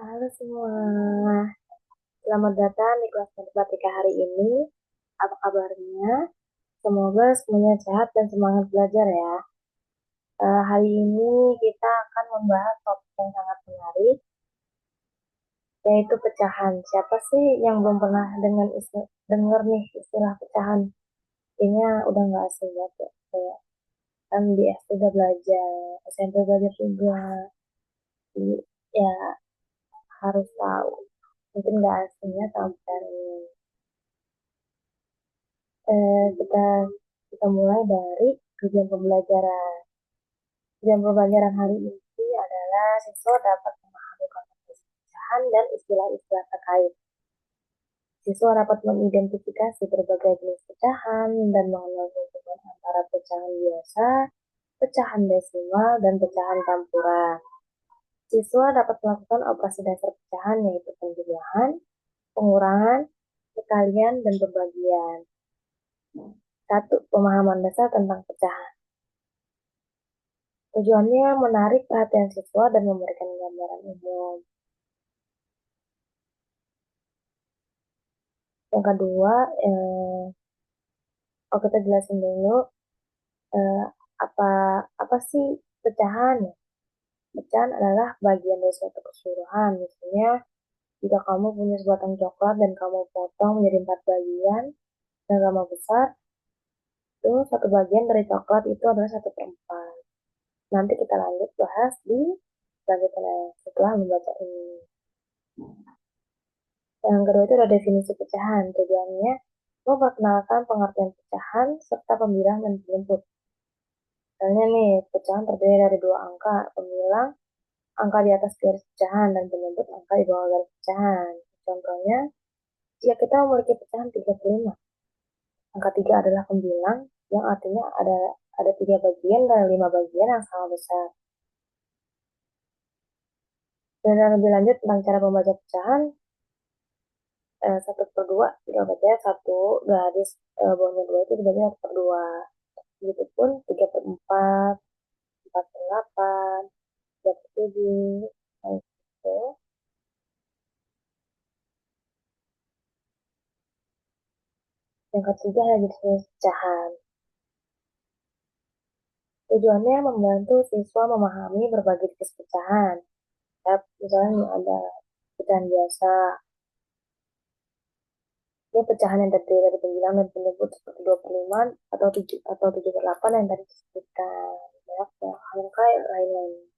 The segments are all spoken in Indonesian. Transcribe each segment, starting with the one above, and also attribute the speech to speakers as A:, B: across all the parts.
A: Halo semua, selamat datang di kelas matematika hari ini. Apa kabarnya? Semoga semuanya sehat dan semangat belajar ya. Hari ini kita akan membahas topik yang sangat menarik, yaitu pecahan. Siapa sih yang belum pernah dengar nih istilah pecahan? Kayaknya udah nggak asing banget ya. Kayak kan di SD udah belajar, SMP belajar juga. Jadi, ya harus tahu. Mungkin nggak asingnya sampai ini. Kita mulai dari tujuan pembelajaran. Tujuan pembelajaran hari ini adalah siswa dapat memahami konsep pecahan dan istilah-istilah terkait. Siswa dapat mengidentifikasi berbagai jenis pecahan dan mengenal hubungan antara pecahan biasa, pecahan desimal, dan pecahan campuran. Siswa dapat melakukan operasi dasar pecahan yaitu penjumlahan, pengurangan, perkalian, dan pembagian. Satu, pemahaman dasar tentang pecahan. Tujuannya menarik perhatian siswa dan memberikan gambaran umum. Yang kedua, kita jelasin dulu eh, apa apa sih pecahan? Pecahan adalah bagian dari suatu keseluruhan. Misalnya, jika kamu punya sebatang coklat dan kamu potong menjadi 4 bagian dan gambar besar, itu satu bagian dari coklat itu adalah 1/4. Nanti kita lanjut bahas di selanjutnya setelah membaca ini. Yang kedua itu ada definisi pecahan. Tujuannya memperkenalkan pengertian pecahan serta pembilang dan penjemput. Misalnya nih, pecahan terdiri dari dua angka, pembilang angka di atas garis pecahan dan penjemput angka di bawah garis pecahan. Contohnya, jika kita memiliki pecahan 35, angka 3 adalah pembilang yang artinya ada 3 bagian dan 5 bagian yang sama besar. Dan lebih lanjut tentang cara membaca pecahan, 1/2 kita baca satu garis bawahnya 2 itu dibaca 1/2. Begitupun 3/4, 4/8, 3/7, nah, gitu. Yang ketiga adalah jenis pecahan. Tujuannya membantu siswa memahami berbagai jenis pecahan. Ya, misalnya nih ada pecahan biasa, ini pecahan yang terdiri dari pembilang dan penyebut seperti 2/5 atau 7/8 yang tadi disebutkan. Banyak ya, angka yang lain-lain.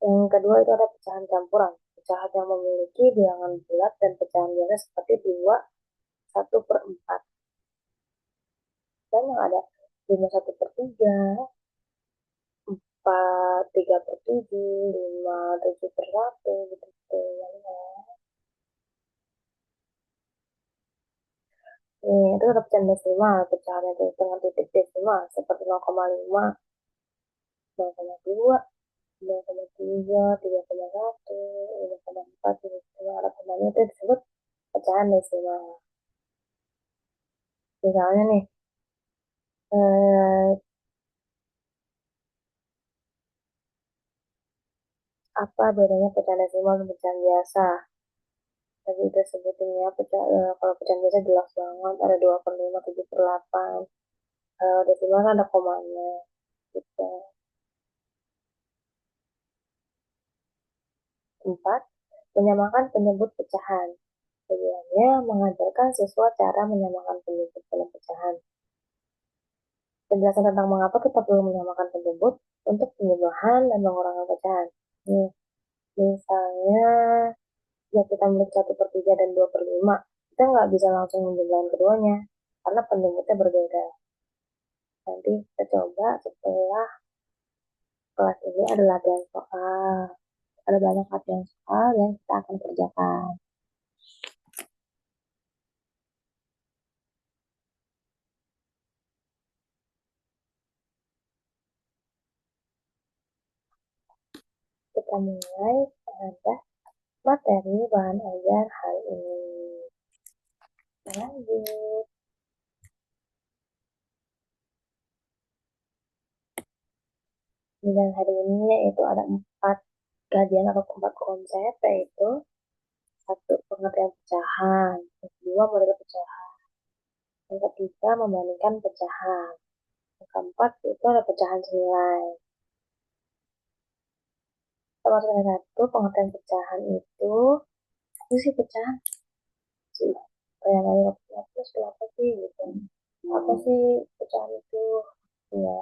A: Yang kedua itu ada pecahan campuran. Pecahan yang memiliki bilangan bulat dan pecahan biasa seperti 2, 1/4. Dan yang ada 5/1/3, 4, 3/7, 5, 7/1, gitu. Itu ada pecahan desimal, pecahan itu dengan titik desimal seperti 0,5, 0,2, 0,3, 3,1, 5,4, gitu. Ada pecahan itu disebut pecahan desimal. Misalnya nih, eh, apa bedanya pecahan desimal dan pecahan biasa? Tadi udah sebutin ya, kalau pecahan biasa jelas banget, ada 2/5, 7/8. Desimal kan ada komanya, gitu. 4, menyamakan penyebut pecahan. Tujuannya mengajarkan siswa cara menyamakan penyebut dalam pecahan. Penjelasan tentang mengapa kita perlu menyamakan penyebut untuk penjumlahan dan pengurangan pecahan. Nih, misalnya, ya kita memiliki 1/3 dan 2/5, kita nggak bisa langsung menjumlahkan keduanya, karena penyebutnya berbeda. Nanti kita coba setelah kelas ini ada latihan soal. Ada banyak latihan soal yang kita akan kerjakan. Kita mulai pada materi bahan ajar hari ini. Lanjut. Bidang hari ini yaitu ada 4. kajian atau empat konsep, yaitu satu, pengertian pecahan, yang kedua, model pecahan, yang ketiga, membandingkan pecahan, yang keempat, itu ada pecahan senilai. Termasuk yang satu, pengertian pecahan itu, apa sih pecahan? Sih, kayak apa sih, apa sih, gitu. Apa sih pecahan itu? Ya,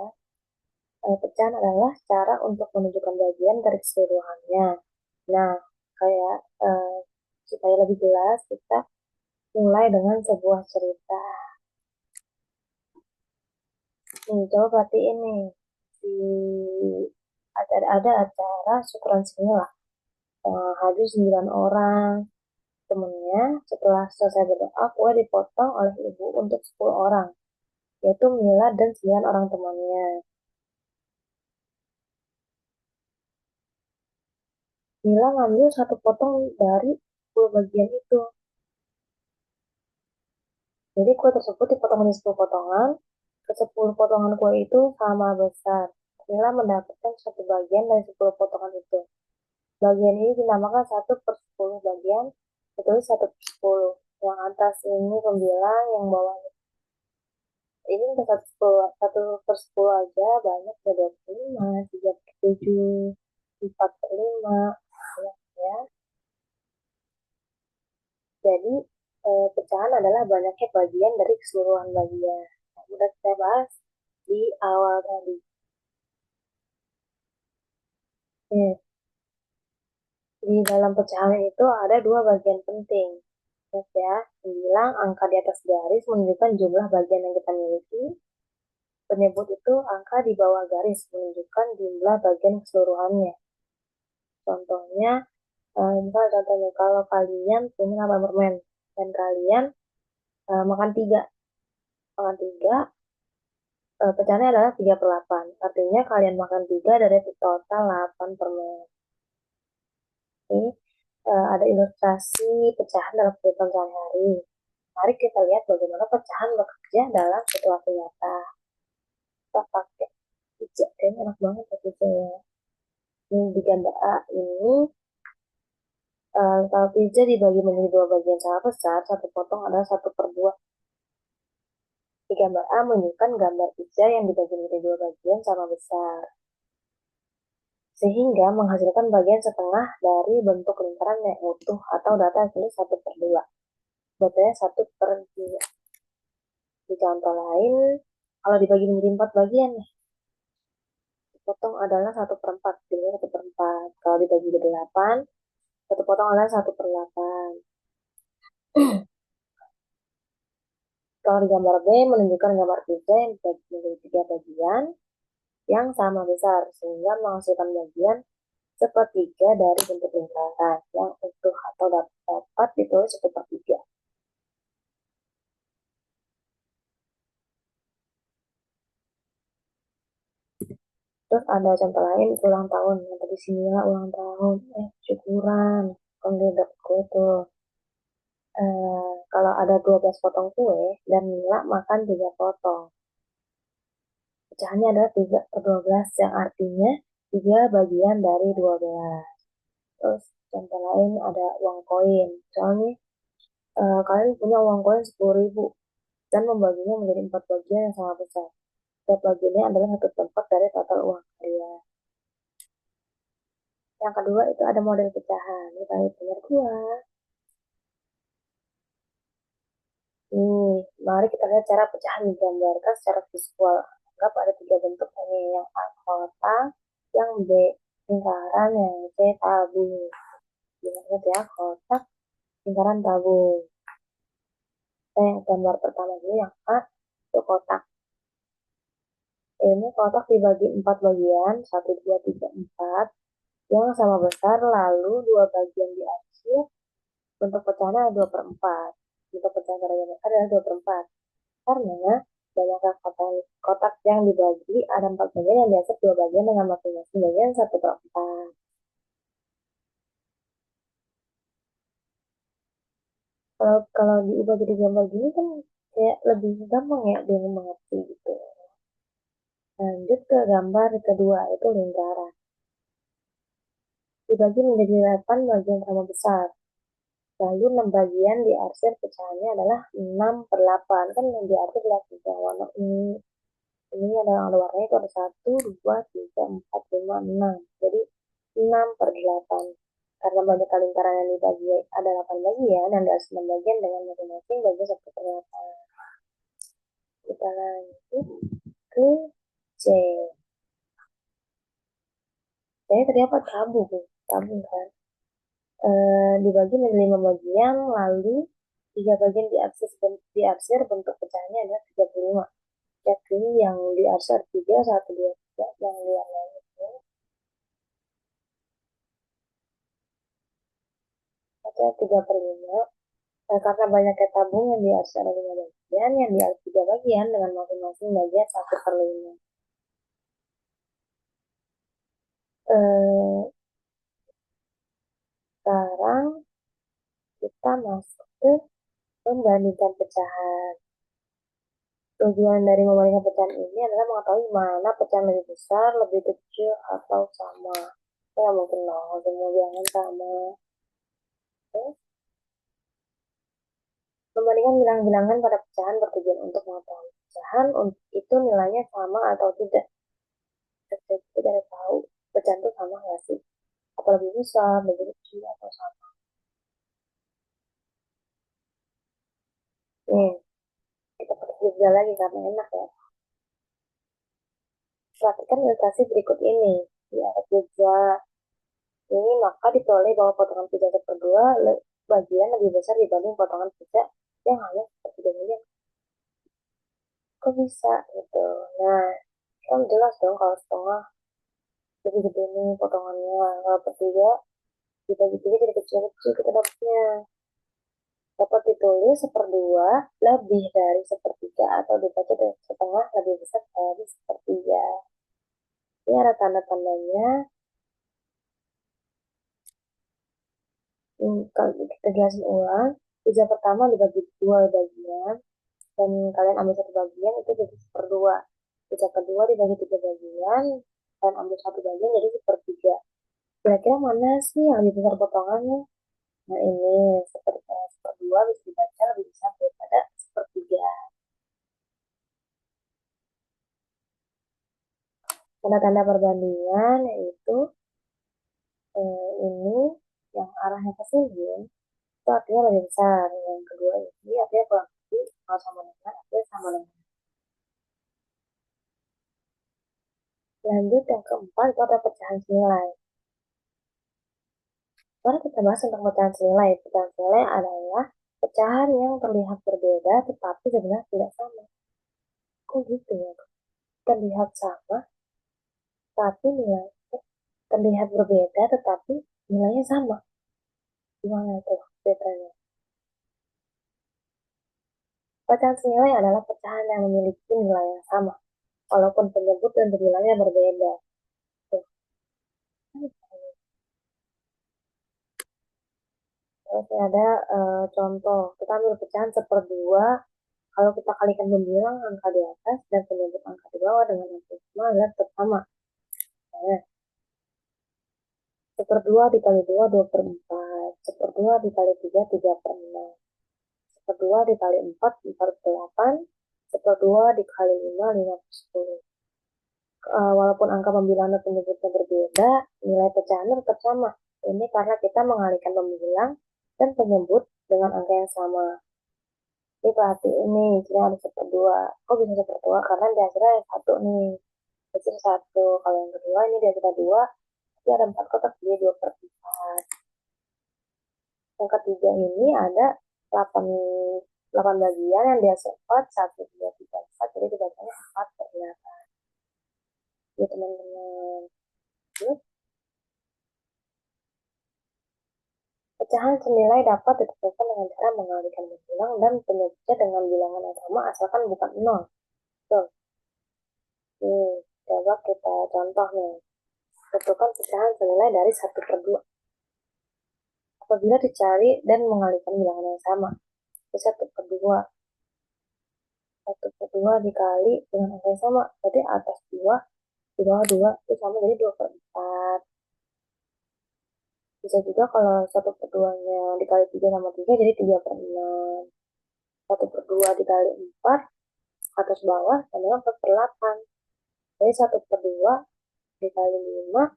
A: pecahan adalah cara untuk menunjukkan bagian dari keseluruhannya. Nah, kayak supaya lebih jelas, kita mulai dengan sebuah cerita. Nih, coba perhatiin nih. Di ada acara syukuran sini lah. Hadir 9 orang. Temennya, setelah selesai berdoa, kue dipotong oleh ibu untuk 10 orang. Yaitu Mila dan 9 orang temannya. Mila ngambil satu potong dari 10 bagian itu. Jadi kue tersebut dipotong menjadi 10 potongan. Ke 10 potongan kue itu sama besar. Mila mendapatkan satu bagian dari 10 potongan itu. Bagian ini dinamakan 1/10 bagian, ditulis 1/10. Yang atas ini pembilang, yang bawah ini untuk 1/10 aja banyak ya, 25, 37, 4/5, banyak ya. Jadi pecahan adalah banyaknya bagian dari keseluruhan bagian. Nah, udah kita bahas di awal tadi. Hmm, di dalam pecahan itu ada dua bagian penting. Yes, ya, bilang angka di atas garis menunjukkan jumlah bagian yang kita miliki. Penyebut itu angka di bawah garis menunjukkan jumlah bagian keseluruhannya. Contohnya, misalnya contohnya kalau kalian punya 8 permen dan kalian makan 3, pecahannya adalah 3/8. Artinya kalian makan 3 dari total 8 permen. Ini ada ilustrasi pecahan dalam kehidupan sehari-hari. Mari kita lihat bagaimana pecahan bekerja dalam situasi nyata. Kita pakai pijak, kayaknya enak banget ya pijanya. Ini di gambar A ini, kalau pizza dibagi menjadi dua bagian sama besar, satu potong adalah 1/2. Di gambar A menunjukkan gambar pizza yang dibagi menjadi dua bagian sama besar, sehingga menghasilkan bagian setengah dari bentuk lingkaran yang utuh atau data tulis 1/2. Betulnya 1/2. Di contoh lain, kalau dibagi menjadi 4 bagian, potong adalah 1/4, jadi 1/4. Kalau dibagi ke 8, satu potong adalah 1/8. Kalau di gambar B menunjukkan gambar pizza yang dibagi menjadi 3 bagian yang sama besar, sehingga menghasilkan bagian sepertiga dari bentuk lingkaran yang utuh atau dapat ditulis 1/3. Terus ada contoh lain, ulang tahun. Yang tadi sini ulang tahun, syukuran, kandidat kue tuh. Kalau ada 12 potong kue dan Mila makan 3 potong. Pecahannya adalah 3/12, yang artinya 3 bagian dari 12. Terus contoh lain ada uang koin. Soalnya kalian punya uang koin 10.000 dan membaginya menjadi 4 bagian yang sama besar. Setiap bagiannya adalah 1/4 dari total uang kalian. Yang kedua itu ada model pecahan. Kita hitung dua. Mari kita lihat cara pecahan digambarkan secara visual. Anggap ada 3 bentuk ini, yang A kotak, yang B lingkaran, yang C tabung. Ingat ya, kotak, lingkaran, tabung. Yang gambar pertama dulu, yang A itu kotak. Ini kotak dibagi 4 bagian, 1, 2, 3, 4, yang sama besar, lalu dua bagian di akhir. Bentuk pecahannya 2/4. Bentuk pecahan yang besar adalah 2/4. Karena banyaknya kotak yang dibagi ada 4 bagian yang biasa 2 bagian dengan masing-masing bagian 1/4. Kalau diubah jadi gambar gini kan kayak lebih gampang ya dia mengerti gitu. Lanjut ke gambar kedua, itu lingkaran. dibagi menjadi 8 bagian sama besar. Lalu 6 bagian diarsir pecahannya adalah 6 per 8. Kan yang diarsir adalah 3 warna ini adalah warnanya itu ada 1, 2, 3, 4, 5, 6. Jadi 6 per 8. Karena banyak lingkaran yang dibagi ada 8 bagian dan ada 9 bagian dengan masing-masing bagian 1 per 8. Kita lanjut ke C. Saya tadi apa? Tabung. Tabung kan. Dibagi menjadi 5 bagian, lalu 3 bagian diarsir bentuk pecahannya adalah 35. Jadi yang diarsir 3, 1, 2, 3, yang lain itu ada 3 per 5. Karena banyaknya tabung yang diarsir ada 5 bagian, yang diarsir 3 bagian dengan masing-masing bagian 1 per 5. Eh, Sekarang kita masuk ke membandingkan pecahan. Tujuan dari membandingkan pecahan ini adalah mengetahui mana pecahan lebih besar, lebih kecil, atau sama. Ya mungkin dong, semua bilangan sama. Oke. Membandingkan bilangan-bilangan pada pecahan bertujuan untuk mengetahui pecahan itu nilainya sama atau tidak. Kita tidak tahu pecahan itu sama nggak sih? Atau lebih besar, lebih kecil, atau sama. Nih, kita pakai jeda lagi karena enak ya. Perhatikan ilustrasi berikut ini. Di atas jeda ini maka diperoleh bahwa potongan pizza seperdua bagian lebih besar dibanding potongan pizza yang hanya sepertiga miliar. Kok bisa gitu? Nah, kan jelas dong kalau setengah jadi gede nih potongannya. Kalau pertiga dibagi tiga jadi kecil-kecil kita dapatnya. Dapat ditulis seperdua lebih dari sepertiga atau dibaca dari setengah lebih besar dari sepertiga. Ini ada tanda-tandanya. Kalau kita jelasin ulang, pizza pertama dibagi dua bagian, dan kalian ambil satu bagian itu jadi seperdua. Pizza kedua dibagi tiga bagian, dan ambil satu bagian jadi sepertiga. Kira-kira mana sih yang lebih besar potongannya? Nah ini seperdua bisa dibaca lebih besar daripada sepertiga. Tanda-tanda perbandingan yaitu ini yang arahnya ke sini itu artinya lebih besar. Yang kedua ini artinya kurang lebih kalau sama dengan artinya sama dengan. Lanjut yang keempat itu ada pecahan senilai. Mari kita bahas tentang pecahan senilai. Pecahan senilai adalah pecahan yang terlihat berbeda tetapi sebenarnya tidak sama. Kok gitu ya? Terlihat sama tapi nilai terlihat berbeda tetapi nilainya sama. Gimana itu bedanya? Pecahan senilai adalah pecahan yang memiliki nilai yang sama, walaupun penyebut dan bilangnya berbeda. Tuh. Terus ada contoh, kita ambil pecahan seperdua. Kalau kita kalikan pembilang angka di atas dan penyebut angka di bawah dengan angka sama adalah tetap sama. Nah, seperdua dikali dua, 2/4. Seperdua dikali tiga, 3/6. Seperdua dikali empat, 4/8. Seperdua dikali lima, 5/10. Walaupun angka pembilang dan penyebutnya berbeda, nilai pecahannya tetap sama. Ini karena kita mengalihkan pembilang dan penyebut dengan angka yang sama. Ini berarti ini sini ada seperdua. Kok bisa seperdua? Karena di hasilnya ada satu nih. Hasil satu. Kalau yang kedua ini di hasilnya dua. Jadi ada empat kotak jadi 2/4. Yang ketiga ini ada 8, 8 bagian yang di hasil 4, 1, 2, 3, 4. Jadi dibacanya 4/8. Ya teman-teman. Terus pecahan senilai dapat ditentukan dengan cara mengalihkan bilang dan penyebutnya dengan bilangan yang sama asalkan bukan nol. Tuh. Nih, coba kita contoh nih. Tentukan pecahan senilai dari 1/2. Apabila dicari dan mengalihkan bilangan yang sama. Jadi 1/2. 1/2 dikali dengan angka yang sama. Berarti atas 2, di bawah 2 itu sama jadi 2/4. Bisa juga kalau 1/2-nya dikali 3 sama 3 jadi 3/6. 1/2 dikali 4 atas bawah sama 4/8. Jadi 1/2 dikali 5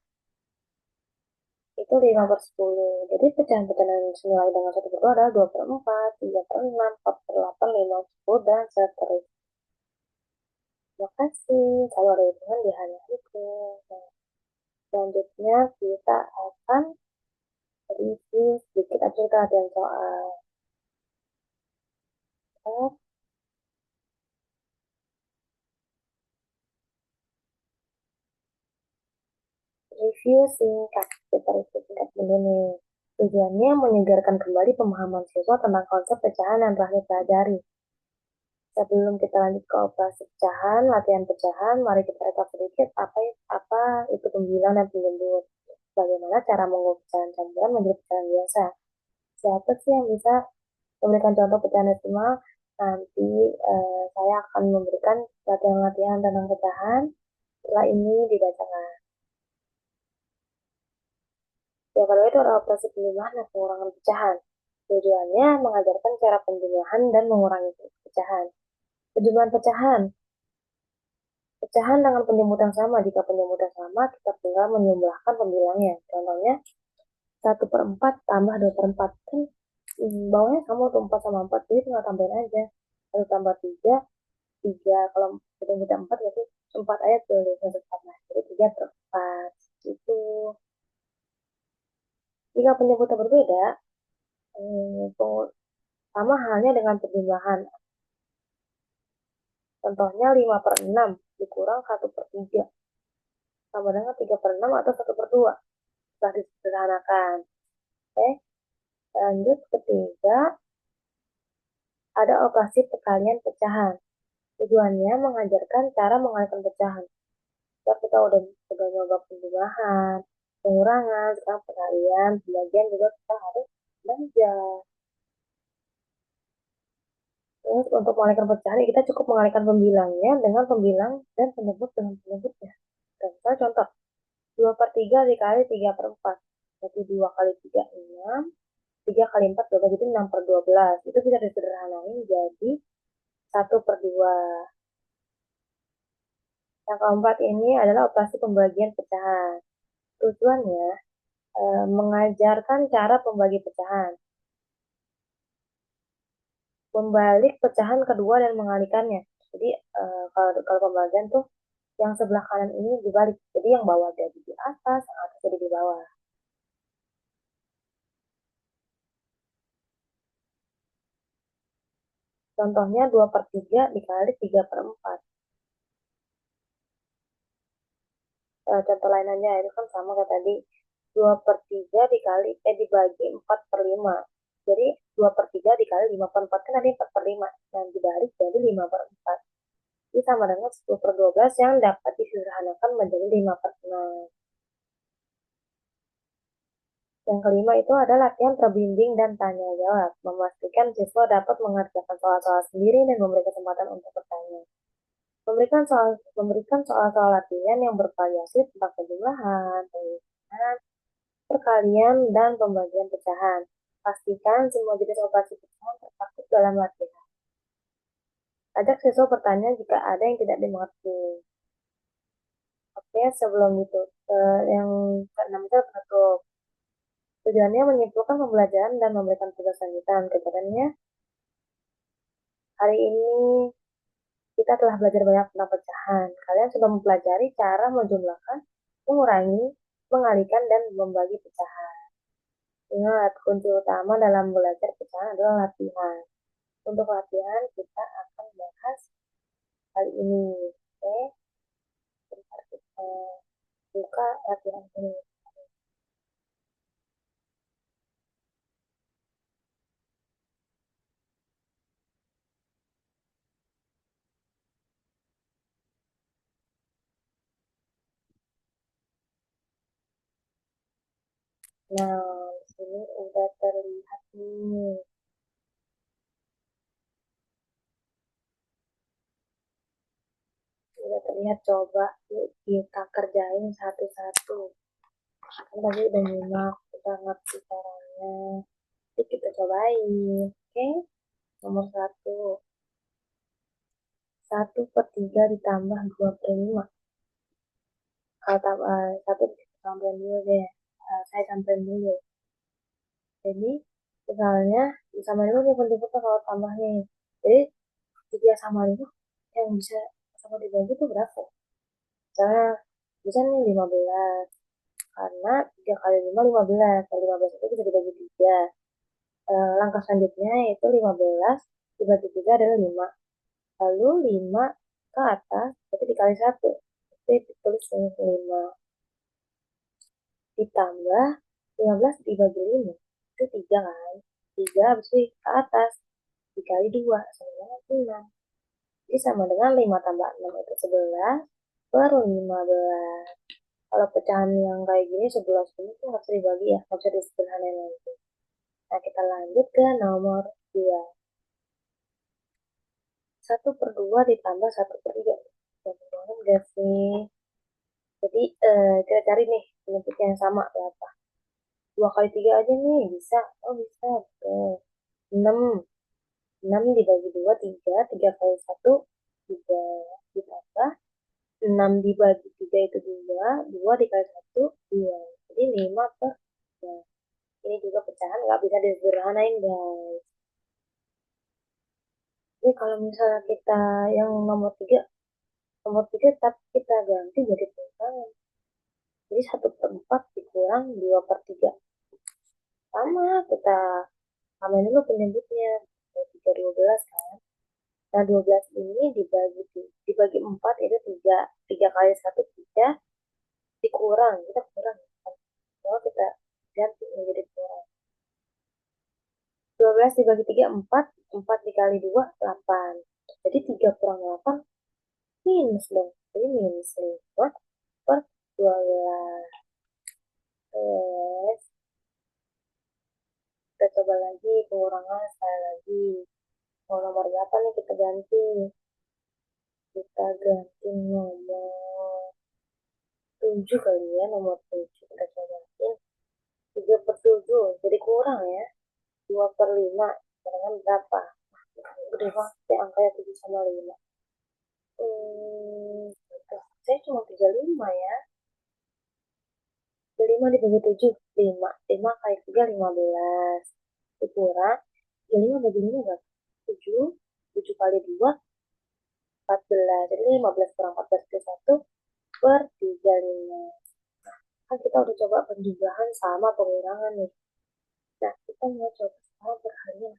A: itu 5/10. Jadi pecahan-pecahan yang senilai dengan 1/2 adalah 2/4, 3/6, 4/8, 5/10, dan seterusnya. Terima kasih. Kalau ada hitungan di hanya itu. Nah, selanjutnya kita akan review sedikit aja perhatian soal. Review singkat. Kita review singkat dulu nih. Tujuannya menyegarkan kembali pemahaman siswa tentang konsep pecahan yang telah dipelajari. Sebelum kita lanjut ke operasi pecahan, latihan pecahan, mari kita rekap sedikit apa itu pembilang dan penjembut. Bagaimana cara mengubah pecahan campuran menjadi pecahan biasa. Siapa sih yang bisa memberikan contoh pecahan desimal? Nanti saya akan memberikan latihan-latihan tentang pecahan. Setelah ini dibacakan. Yang kedua itu adalah operasi penjumlahan dan pengurangan pecahan. Tujuannya mengajarkan cara penjumlahan dan mengurangi pecahan. Penjumlahan pecahan. Pecahan dengan penjemput yang sama. Jika penjemput yang sama, kita tinggal menjumlahkan pembilangnya. Contohnya, 1/4 tambah 2/4. Kan bawahnya sama tuh 4 sama 4. Jadi tinggal tambahin aja. 1 tambah 3, 3. Kalau penjemputnya 4, berarti 4 aja tuh. 1/4. Nah, jadi 3/4. Itu. Jika penjemputnya berbeda, sama halnya dengan penjumlahan. Contohnya 5/6 dikurang 1/3 sama dengan 3/6 atau 1/2. Setelah disederhanakan. Oke, lanjut ketiga, ada operasi perkalian pecahan. Tujuannya mengajarkan cara mengalikan pecahan. Ya, kita udah nyoba penjumlahan, pengurangan, sekarang perkalian, pembagian juga kita harus belajar. Terus untuk mengalihkan pecahan, kita cukup mengalihkan pembilangnya dengan pembilang dan penyebut dengan penyebutnya. Misal contoh, 2/3 dikali 3/4. Berarti 2 kali 3, 6. 3 kali 4, 12. Jadi 6/12. Itu bisa disederhanain jadi 1/2. Yang keempat ini adalah operasi pembagian pecahan. Tujuannya mengajarkan cara pembagi pecahan. Membalik pecahan kedua dan mengalihkannya. Jadi kalau pembagian tuh yang sebelah kanan ini dibalik. Jadi yang bawah jadi di atas, yang atas jadi di bawah. Contohnya 2/3 dikali 3/4. Contoh lain aja, itu kan sama kayak tadi. 2/3 dibagi 4/5. Jadi 2/3 dikali 5/4 kan tadi 4/5. Yang dibalik jadi 5/4. Ini sama dengan 10/12 yang dapat disederhanakan menjadi 5/6. Yang kelima itu adalah latihan terbimbing dan tanya jawab. Memastikan siswa dapat mengerjakan soal-soal sendiri dan memberi kesempatan untuk bertanya. Memberikan soal-soal latihan yang bervariasi tentang penjumlahan, pengurangan, perkalian, dan pembagian pecahan. Pastikan semua jenis operasi pecahan tercakup dalam latihan. Ajak siswa bertanya jika ada yang tidak dimengerti. Oke, sebelum itu, yang keenam itu penutup. Tujuannya menyimpulkan pembelajaran dan memberikan tugas lanjutan. Kegiatannya, hari ini kita telah belajar banyak tentang pecahan. Kalian sudah mempelajari cara menjumlahkan, mengurangi, mengalihkan, dan membagi pecahan. Ingat, kunci utama dalam belajar pecahan adalah latihan. Untuk latihan, kita akan bahas kali ini. Oke, bentar kita buka latihan ini. Nah, di sini udah terlihat nih. Udah terlihat, coba yuk kita kerjain satu-satu. Kan tadi udah nyimak, kita ngerti caranya. Jadi kita cobain. Oke, nomor 1. 1/3 ditambah 2/5. Kalau tambah 1 sampai dulu deh. Saya sampai dulu. Jadi, misalnya, sama dulu nih penjemputnya kalau tambah nih. Jadi, 3 sama 5 yang bisa sama dibagi itu berapa? Misalnya, bisa nih 15. Karena 3 kali 5, 15. Kalau 15 itu bisa dibagi 3. Langkah selanjutnya yaitu 15 dibagi 3 adalah 5. Lalu 5 ke atas, berarti dikali 1. Jadi ditulis 5. Ditambah 15 dibagi 5. Itu 3 kan? 3 habis itu ke atas. Dikali 2 sama dengan 6. Jadi sama dengan 5 tambah 6 itu 11 per 15. Kalau pecahan yang kayak gini 11 ini tuh nggak bisa dibagi ya, nggak bisa disederhanain lagi. Nah, kita lanjut ke nomor 2. 1/2 ditambah 1/3. Gampang gak sih? Jadi, kita cari nih penyebut yang sama berapa. 2 kali 3 aja nih, bisa. Oh, bisa. Oke. 6. 6 dibagi 2, 3. 3 kali 1, 3. Ditambah 6 dibagi 3 itu 2. 2 dikali 1, 2. Jadi 5/3. Ini juga pecahan nggak bisa disederhanain, guys. Jadi kalau misalnya kita yang nomor 3 tapi kita ganti jadi pecahan. Jadi 1/4 dikurang 2/3. Sama, kita samain dulu penyebutnya. 3, 12 kan. Nah, 12 ini dibagi 4 itu 3. 3 kali 1, 3. Dikurang, kita kurang. Kalau kita ganti menjadi kurang. 12 dibagi 3, 4. 4 dikali 2, 8. Jadi 3 kurang 8, minus dong. Jadi minus 5/12. Yes. Kita coba lagi pengurangan sekali lagi. Mau nomor berapa nih kita ganti? Kita ganti nomor 7 kali ya, nomor 7 kita cobain. 3/7, jadi kurang ya. 2/5, dengan berapa? Gede banget ya angkanya 7 sama 5. Saya cuma 35 ya. 5 dibagi 7, 5. 5 kali 3, 15. Dikurang, 35 bagi 5 berapa? 7. 7 kali 2, 14. Jadi 15 kurang 14 ke 1/35. Kan kita udah coba penjumlahan sama pengurangan nih. Nah, kita mau coba sama perkalian.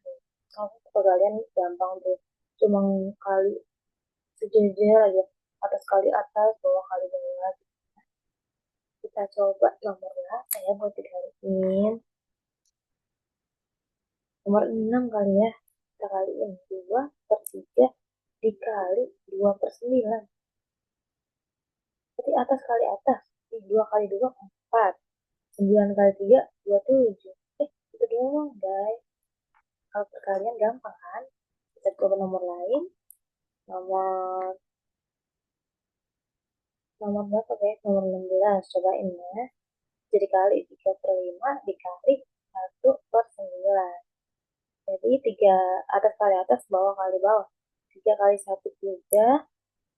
A: Kalau perkalian gampang tuh. Cuma kali sejajar aja. Atas kali atas, bawah kali bawah. Kita coba nomor berapa ya buat dikaliin. Nomor 6 kali ya. Kita kaliin 2/3 dikali 2/9. Jadi atas kali atas. 2 kali 2, 4. 9 kali 3, 27. Itu doang guys. Kalau perkalian gampang kan? Kita coba nomor lain. Nomor nomor berapa guys? Nomor 16. Cobain ya. Jadi kali 3/5 dikali 1/9. Jadi 3 atas kali atas, bawah kali bawah. 3 kali 1, 3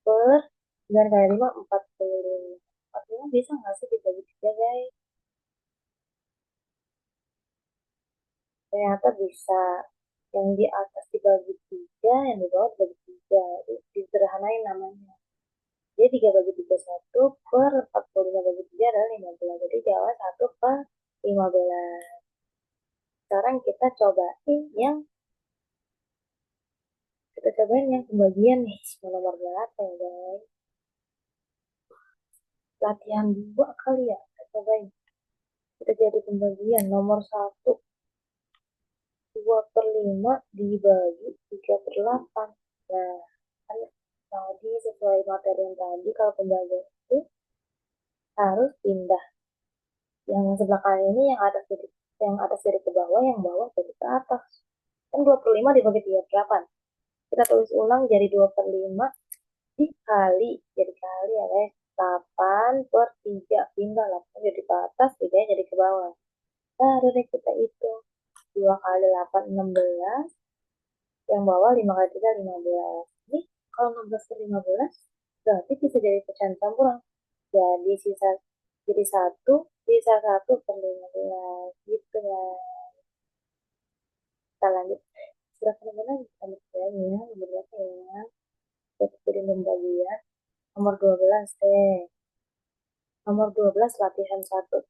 A: per 9 kali 5, 45. 45 bisa nggak sih dibagi 3 guys? Ternyata bisa. Yang di atas dibagi 3, yang di bawah dibagi 3. Disederhanain namanya. Jadi 3 bagi 3, 1/45 bagi 3 adalah 15. Jadi jawab 1/15. Sekarang kita cobain yang pembagian nih. Nomor berapa ya guys? Latihan 2 kali ya. Kita cobain. Kita jadi pembagian nomor 1. 2/5 dibagi 3/8. Nah, kan tadi sesuai materi yang tadi, kalau pembagian itu harus pindah. Yang sebelah kanan ini yang atas jadi ke bawah, yang bawah jadi ke atas. Kan 2/5 dibagi 3/8. Kita tulis ulang jadi 2/5 dikali. Jadi kali ya guys. 8/3 pindah 8 jadi ke atas, 3 jadi ke bawah. Baru deh kita hitung. 2 kali 8, 16. Yang bawah 5 kali 3, 15. Ini kalau 16 per 15, berarti bisa jadi pecahan campuran. Jadi sisa 1/15 gitu ya. Kita lanjut. Silahkan teman-teman kita bertanya nomor berapa ya? Kita pilih pembagian. Nomor 12 deh. Nomor 12 latihan 1.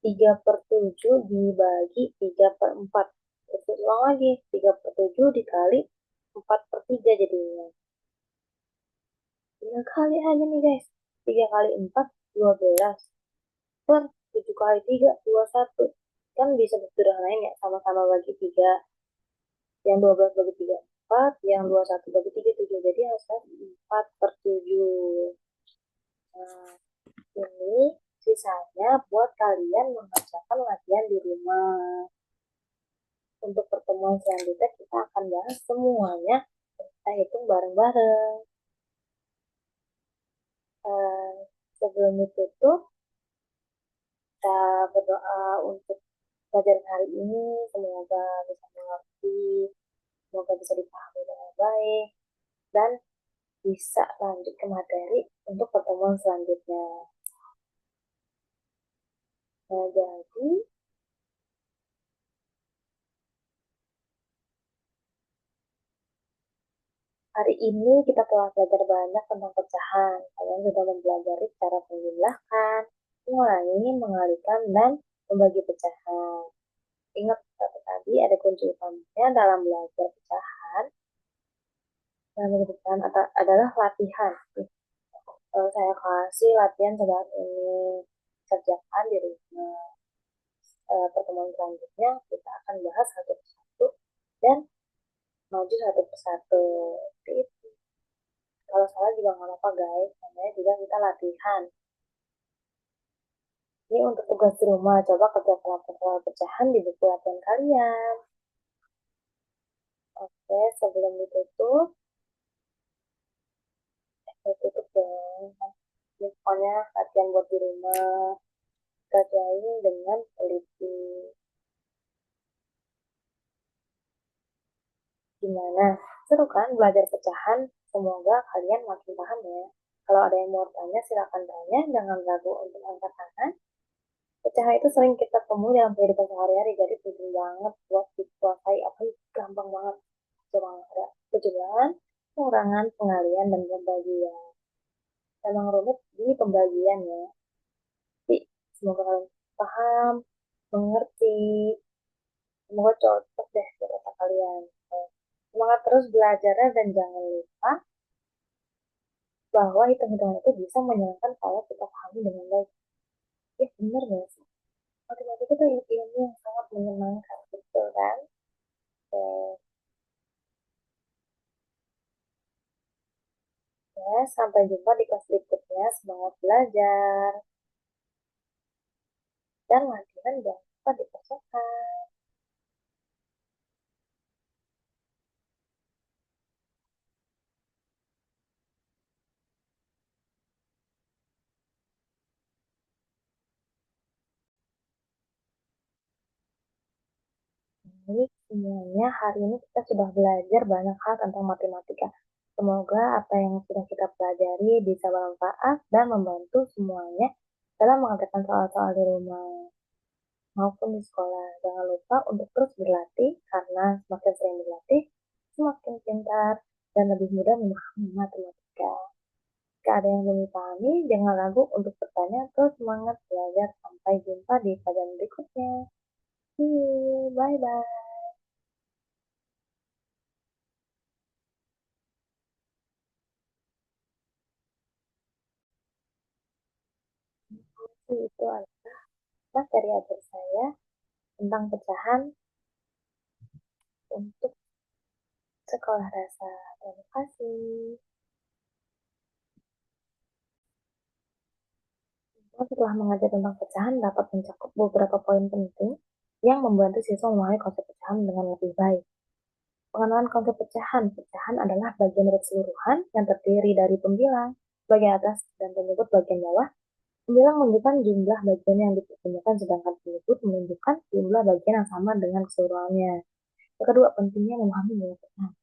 A: 3/7 dibagi 3/4. Terus ulang lagi. 3/7 dikali 4/3 jadinya. 3 kali aja nih guys. 3 kali 4, 12. Per 7 kali 3, 21. Kan bisa disederhanain ya. Sama-sama bagi 3. Yang 12 bagi 3, 4. Yang 21 bagi 3, 7. Jadi hasilnya 4/7. Nah, ini sisanya buat kalian mengerjakan latihan di rumah. Untuk pertemuan selanjutnya kita akan bahas semuanya. Kita hitung bareng-bareng. Eh, Sebelum ditutup, kita berdoa untuk pelajaran hari ini. Semoga bisa mengerti, semoga bisa dipahami dengan baik, dan bisa lanjut ke materi untuk pertemuan selanjutnya. Nah, jadi hari ini kita telah belajar banyak tentang pecahan. Kalian sudah mempelajari cara menjumlahkan, mengurangi, mengalihkan, dan membagi pecahan. Ingat kata tadi ada kunci utamanya dalam belajar pecahan. Dalam belajar pecahan adalah latihan. Saya kasih latihan sebanyak ini, kerjakan di rumah. Pertemuan selanjutnya kita akan bahas satu persatu dan maju satu persatu. Itu. Kalau salah juga nggak apa-apa guys, namanya juga kita latihan. Ini untuk tugas di rumah, coba kerjakan soal pecahan di buku latihan kalian. Oke, sebelum ditutup, tutup dong. Ini pokoknya latihan buat di rumah, kerjain dengan teliti. Gimana? Seru kan belajar pecahan? Semoga kalian makin paham ya. Kalau ada yang mau tanya, silakan tanya. Jangan ragu untuk angkat tangan. Pecahan itu sering kita temui dalam kehidupan sehari-hari, jadi penting banget buat dikuasai. Apa gampang banget. Coba ada kejumlahan, pengurangan, pengalian, dan pembagian. Memang rumit di pembagian ya. Tapi semoga kalian paham, mengerti, semoga cocok deh buat otak kalian. Semangat terus belajarnya dan jangan lupa bahwa hitung-hitungan itu bisa menyenangkan kalau kita pahami dengan baik. Ya benar gak sih? Matematika itu ilmu yang sangat menyenangkan, betul kan? Oke. Ya, sampai jumpa di kelas berikutnya. Semangat belajar. Dan latihan jangan lupa dikerjakan. Jadi semuanya hari ini kita sudah belajar banyak hal tentang matematika. Semoga apa yang sudah kita pelajari bisa bermanfaat dan membantu semuanya dalam mengerjakan soal-soal di rumah maupun di sekolah. Jangan lupa untuk terus berlatih karena semakin sering berlatih, semakin pintar dan lebih mudah memahami matematika. Jika ada yang belum dipahami, jangan ragu untuk bertanya. Terus semangat belajar. Sampai jumpa di pelajaran berikutnya. See you. Bye-bye. Itu adalah materi ajar saya tentang pecahan untuk sekolah dasar. Terima kasih. Setelah mengajar tentang pecahan, dapat mencakup beberapa poin penting yang membantu siswa memahami konsep pecahan dengan lebih baik. Pengenalan konsep pecahan. Pecahan adalah bagian dari keseluruhan yang terdiri dari pembilang, bagian atas dan penyebut bagian bawah. Pembilang menunjukkan jumlah bagian yang dipertemukan, sedangkan penyebut menunjukkan jumlah bagian yang sama dengan keseluruhannya. Yang kedua, pentingnya memahami nilai pecahan.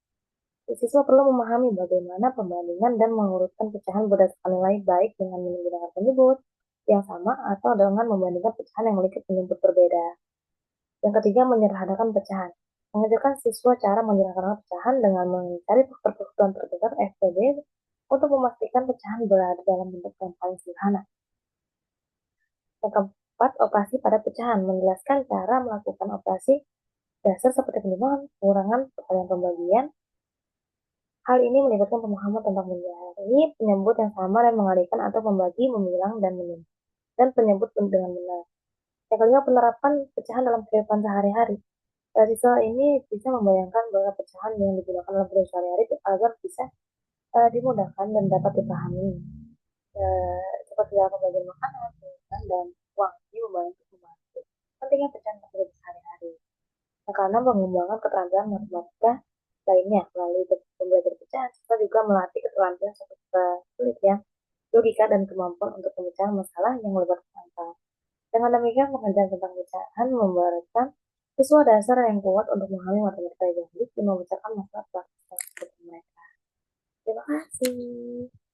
A: Siswa perlu memahami bagaimana pembandingan dan mengurutkan pecahan berdasarkan nilai, baik dengan menggunakan penyebut yang sama atau dengan membandingkan pecahan yang memiliki penyebut berbeda. Yang ketiga, menyederhanakan pecahan. Mengajarkan siswa cara menyederhanakan pecahan dengan mencari faktor-faktor terdekat FPD untuk memastikan pecahan berada dalam bentuk yang paling sederhana. Yang keempat, operasi pada pecahan. Menjelaskan cara melakukan operasi dasar seperti penimbangan, pengurangan, perkalian pembagian. Hal ini melibatkan pemahaman tentang mencari penyebut yang sama dan mengalihkan atau membagi, memilang, dan menyebut dan penyebut dengan benar. Yang kelima, penerapan pecahan dalam kehidupan sehari-hari. Siswa ini bisa membayangkan bahwa pecahan yang digunakan dalam kehidupan sehari-hari agar bisa dimudahkan dan dapat dipahami. Seperti dalam pembagian makanan, dan uang ini membantu pentingnya pecahan dalam sehari-hari. Nah, karena pengembangan keterampilan matematika lainnya melalui pembelajaran pecahan, kita juga melatih keterampilan seperti sulit ya, logika dan kemampuan untuk pemecahan masalah yang melibatkan angka. Dengan demikian, pengajaran tentang pecahan memberikan siswa dasar yang kuat untuk memahami matematika yang baik dan memecahkan masalah praktis seperti mereka. Terima kasih.